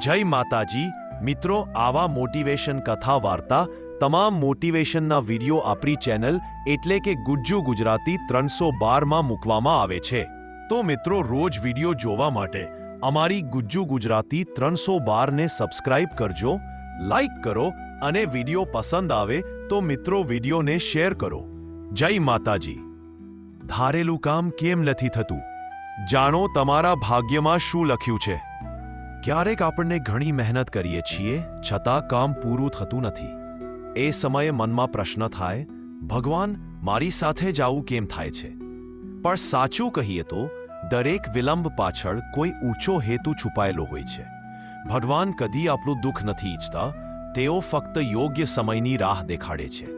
જય માતાજી મિત્રો, આવા મોટિવેશન કથા વાર્તા તમામ મોટિવેશનના વિડીયો આપણી ચેનલ એટલે કે ગુજ્જુ ગુજરાતી 312માં મૂકવામાં આવે છે. તો મિત્રો, રોજ વિડીયો જોવા માટે અમારી ગુજ્જુ ગુજરાતી 312ને સબસ્ક્રાઇબ કરજો, લાઈક કરો અને વિડીયો પસંદ આવે તો મિત્રો વિડીયોને શેર કરો. જય માતાજી. ધારેલું કામ કેમ નથી થતું? જાણો તમારા ભાગ્યમાં શું લખ્યું છે. ક્યારેક આપણને ઘણી મહેનત કરીએ છીએ છતાં કામ પૂરું થતું નથી. એ સમયે મનમાં પ્રશ્ન થાય, ભગવાન, મારી સાથે જ આવું કેમ થાય છે? પણ સાચું કહીએ તો દરેક વિલંબ પાછળ કોઈ ઊંચો હેતુ છુપાયેલો હોય છે. ભગવાન કદી આપણું દુઃખ નથી ઈચ્છતા, તેઓ ફક્ત યોગ્ય સમયની રાહ દેખાડે છે.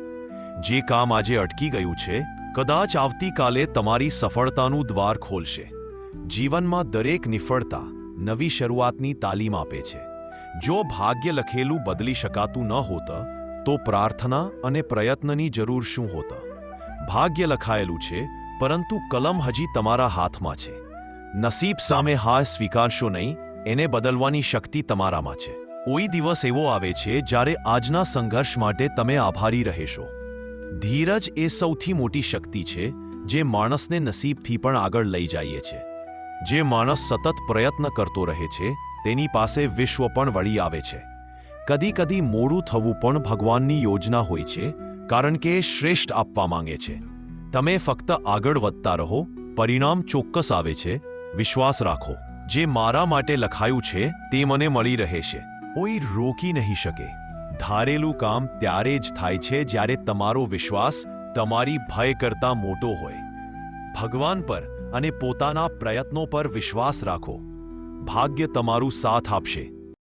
જે કામ આજે અટકી ગયું છે, કદાચ આવતીકાલે તમારી સફળતાનું દ્વાર ખોલશે. જીવનમાં દરેક નિષ્ફળતા નવી શરૂઆતની તાલીમ આપે છે. જો ભાગ્ય લખેલું બદલી શકાતું ન હોત તો પ્રાર્થના અને પ્રયત્નની જરૂર શું હોત? ભાગ્ય લખાયેલું છે, પરંતુ કલમ હજી તમારા હાથમાં છે. નસીબ સામે હાર સ્વીકારશો નહીં, એને બદલવાની શક્તિ તમારામાં છે. કોઈ દિવસ એવો આવે છે જ્યારે આજના સંઘર્ષ માટે તમે આભારી રહેશો. ધીરજ એ સૌથી મોટી શક્તિ છે જે માણસને નસીબથી પણ આગળ લઈ જાય છે. જે માણસ સતત પ્રયત્ન કરતો રહે છે તેની પાસે વિશ્વ પણ વળી આવે છે. કદી કદી મોડું થવું પણ ભગવાનની યોજના હોય છે, કારણ કે એ શ્રેષ્ઠ આપવા માંગે છે. તમે ફક્ત આગળ વધતા રહો, પરિણામ ચોક્કસ આવે છે. વિશ્વાસ રાખો, જે મારા માટે લખાયું છે તે મને મળી રહેશે. કોઈ રોકી નહીં શકે. ધારેલું કામ ત્યારે જ થાય છે જ્યારે તમારો વિશ્વાસ તમારી ભય કરતાં મોટો હોય. ભગવાન પર અને પોતાના પ્રયત્નો પર વિશ્વાસ રાખો. ભાગ્ય તમારું સાથ આપશે.